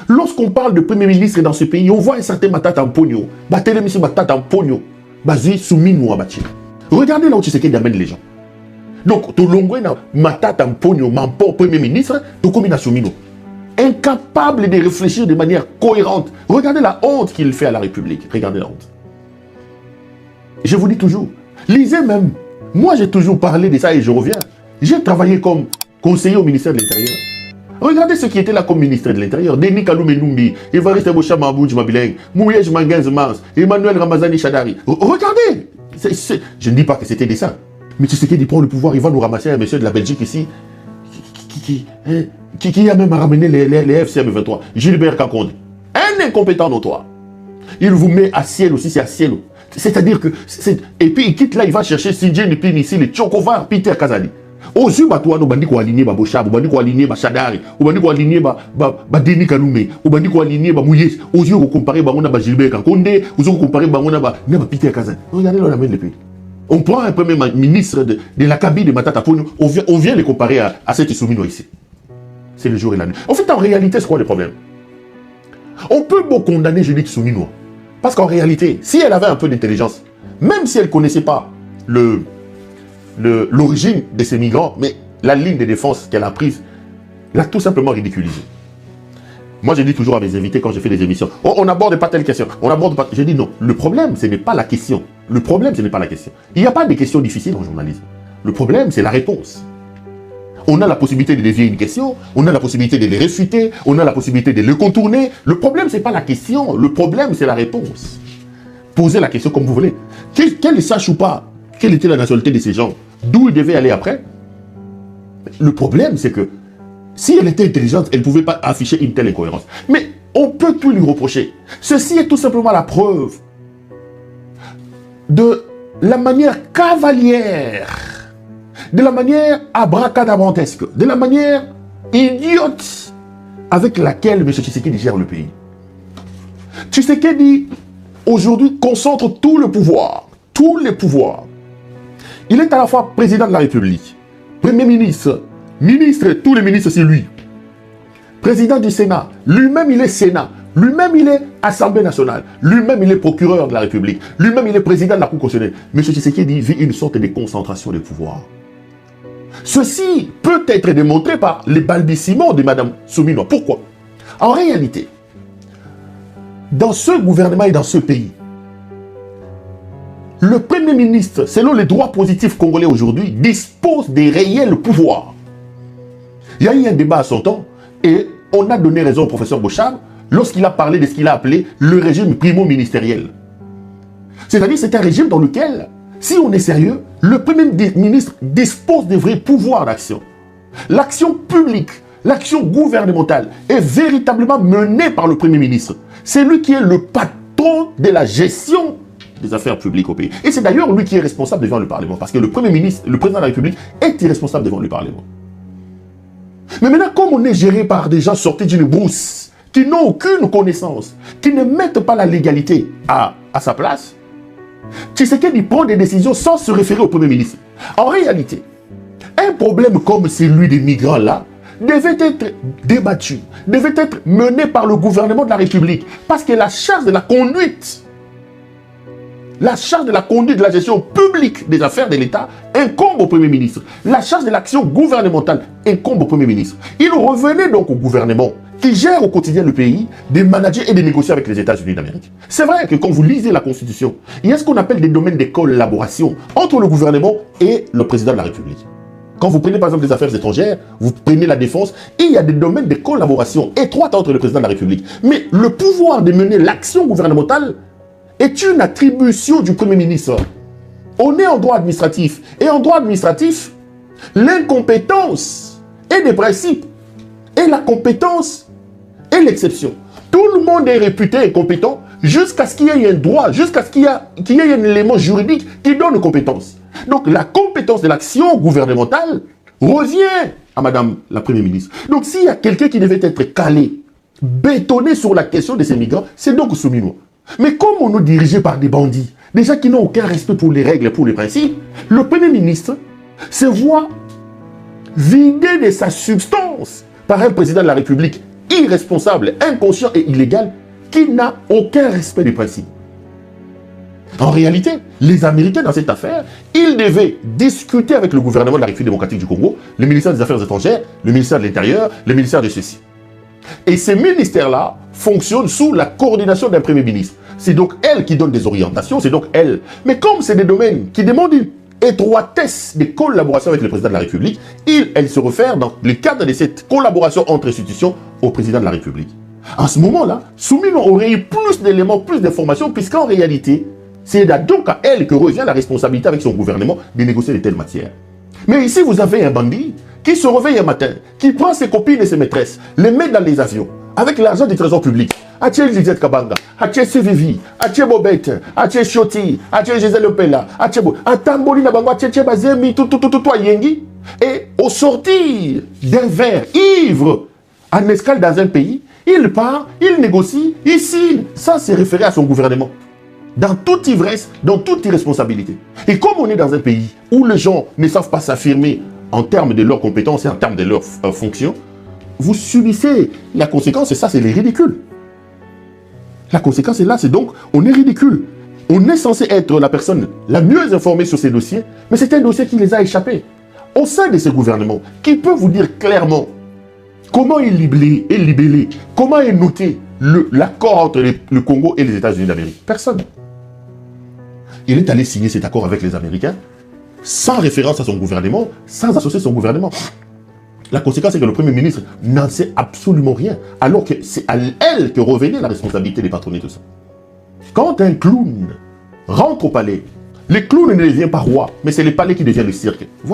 Lorsqu'on parle de Premier ministre dans ce pays, on voit un certain Matata Mpogno. Matata Mpogno. Regardez là où Tshisekedi amène les gens. Donc, tout le monde, Matata Mpogno, Mampo, Premier ministre, tout comme il incapable de réfléchir de manière cohérente. Regardez la honte qu'il fait à la République. Regardez la honte. Je vous dis toujours, lisez même. Moi, j'ai toujours parlé de ça et je reviens. J'ai travaillé comme conseiller au ministère de l'Intérieur. Regardez ce qui était là comme ministre de l'Intérieur. Denis Kalou Menumbi, Evariste Bocha Mabouj Mabileng, Mouyej Mangenz Mans, Emmanuel Ramazani Chadari. Regardez. Je ne dis pas que c'était des saints. Mais tu sais qu'il prend le pouvoir, il va nous ramasser un monsieur de la Belgique ici qui a même ramené les FCM 23. Gilbert Kakonde. Un incompétent notoire. Il vous met à ciel aussi, c'est à ciel. C'est-à-dire que... Et puis il quitte là, il va chercher Sinjé Nipin ici, les Tchokovar, Peter Kazali. Aux yeux, on bandi ko aligné Bochab, on bandi ko aligné Chadari, on bandi ko aligné Denis Kanoumé, on bandi ko aligné Mouyes. Aux yeux, on compare Gilbert Kakonde, aux yeux, on compare Peter Kazali. Regardez là, on amène le pays. On prend un premier ministre de la cabine de Matata Mpogno, on vient les comparer à cet Issoumino ici. C'est le jour et la nuit. En fait, en réalité, c'est quoi le problème? On peut beau condamner Judith Issoumino. Parce qu'en réalité, si elle avait un peu d'intelligence, même si elle ne connaissait pas l'origine de ces migrants, mais la ligne de défense qu'elle a prise, l'a tout simplement ridiculisée. Moi, je dis toujours à mes invités quand je fais des émissions, on n'aborde pas telle question, on n'aborde pas... Je dis non, le problème, ce n'est pas la question. Le problème, ce n'est pas la question. Il n'y a pas de questions difficiles en journalisme. Le problème, c'est la réponse. On a la possibilité de dévier une question, on a la possibilité de les réfuter, on a la possibilité de le contourner. Le problème, ce n'est pas la question, le problème, c'est la réponse. Posez la question comme vous voulez. Qu'elle sache ou pas, quelle était la nationalité de ces gens, d'où ils devaient aller après. Le problème, c'est que si elle était intelligente, elle ne pouvait pas afficher une telle incohérence. Mais on peut tout lui reprocher. Ceci est tout simplement la preuve de la manière cavalière, de la manière abracadabrantesque, de la manière idiote avec laquelle M. Tshisekedi gère le pays. Tshisekedi, aujourd'hui, concentre tout le pouvoir, tous les pouvoirs. Il est à la fois président de la République, Premier ministre, ministre, tous les ministres, c'est lui. Président du Sénat, lui-même il est Sénat, lui-même il est Assemblée nationale, lui-même il est procureur de la République, lui-même il est président de la Cour constitutionnelle. M. Tshisekedi vit une sorte de concentration de pouvoir. Ceci peut être démontré par les balbutiements de Mme Soumino. Pourquoi? En réalité, dans ce gouvernement et dans ce pays, le Premier ministre, selon les droits positifs congolais aujourd'hui, dispose des réels pouvoirs. Il y a eu un débat à son temps et on a donné raison au professeur Bochab lorsqu'il a parlé de ce qu'il a appelé le régime primo-ministériel. C'est-à-dire c'est un régime dans lequel, si on est sérieux, le Premier ministre dispose des vrais pouvoirs d'action. L'action publique, l'action gouvernementale est véritablement menée par le Premier ministre. C'est lui qui est le patron de la gestion des affaires publiques au pays. Et c'est d'ailleurs lui qui est responsable devant le Parlement, parce que le Premier ministre, le président de la République, est irresponsable devant le Parlement. Mais maintenant, comme on est géré par des gens sortis d'une brousse, qui n'ont aucune connaissance, qui ne mettent pas la légalité à sa place, Tshisekedi prend des décisions sans se référer au Premier ministre. En réalité, un problème comme celui des migrants-là devait être débattu, devait être mené par le gouvernement de la République, parce que la charge de la conduite, de la gestion publique des affaires de l'État incombe au Premier ministre. La charge de l'action gouvernementale incombe au Premier ministre. Il revenait donc au gouvernement qui gère au quotidien le pays, de manager et de négocier avec les États-Unis d'Amérique. C'est vrai que quand vous lisez la Constitution, il y a ce qu'on appelle des domaines de collaboration entre le gouvernement et le président de la République. Quand vous prenez par exemple les affaires étrangères, vous prenez la défense, et il y a des domaines de collaboration étroite entre le président de la République. Mais le pouvoir de mener l'action gouvernementale est une attribution du Premier ministre. On est en droit administratif. Et en droit administratif, l'incompétence est des principes. Et la compétence est l'exception. Tout le monde est réputé incompétent jusqu'à ce qu'il y ait un droit, jusqu'à ce qu'il y ait un élément juridique qui donne compétence. Donc la compétence de l'action gouvernementale revient à Madame la Première ministre. Donc s'il y a quelqu'un qui devait être calé, bétonné sur la question de ces migrants, c'est donc Soumino. Mais comme on est dirigé par des bandits, des gens qui n'ont aucun respect pour les règles, pour les principes, le Premier ministre se voit vidé de sa substance par un président de la République irresponsable, inconscient et illégal qui n'a aucun respect des principes. En réalité, les Américains, dans cette affaire, ils devaient discuter avec le gouvernement de la République démocratique du Congo, le ministère des Affaires étrangères, le ministère de l'Intérieur, le ministère de ceci. Et ces ministères-là fonctionnent sous la coordination d'un Premier ministre. C'est donc elle qui donne des orientations, c'est donc elle. Mais comme c'est des domaines qui demandent une étroitesse de collaboration avec le président de la République, elle se réfère dans le cadre de cette collaboration entre institutions au président de la République. En ce moment-là, Soumino aurait eu plus d'éléments, plus d'informations, puisqu'en réalité, c'est donc à elle que revient la responsabilité avec son gouvernement de négocier de telles matières. Mais ici, vous avez un bandit qui se réveille un matin, qui prend ses copines et ses maîtresses, les met dans les avions, avec l'argent du trésor public. Atie Lizette Kabanga, Atie CVV, Atie Bobette, Atie Chioti, Atie Gisèle Pella, Atie Atamboli Nabango, Atie Bazemi, tout Yengi. Et au sortir d'un verre ivre en escale dans un pays, il part, il négocie, il signe, sans se référer à son gouvernement. Dans toute ivresse, dans toute irresponsabilité. Et comme on est dans un pays où les gens ne savent pas s'affirmer en termes de leurs compétences et en termes de leurs fonctions, vous subissez la conséquence, et ça c'est les ridicules. La conséquence est là, c'est donc, on est ridicule. On est censé être la personne la mieux informée sur ces dossiers, mais c'est un dossier qui les a échappés. Au sein de ces gouvernements, qui peut vous dire clairement comment est libellé, comment est noté l'accord entre le Congo et les États-Unis d'Amérique? Personne. Il est allé signer cet accord avec les Américains, sans référence à son gouvernement, sans associer son gouvernement. La conséquence, c'est que le Premier ministre n'en sait absolument rien, alors que c'est à elle que revenait la responsabilité des patronnés de tout ça. Quand un clown rentre au palais, le clown ne devient pas roi, mais c'est le palais qui devient le cirque. Voilà.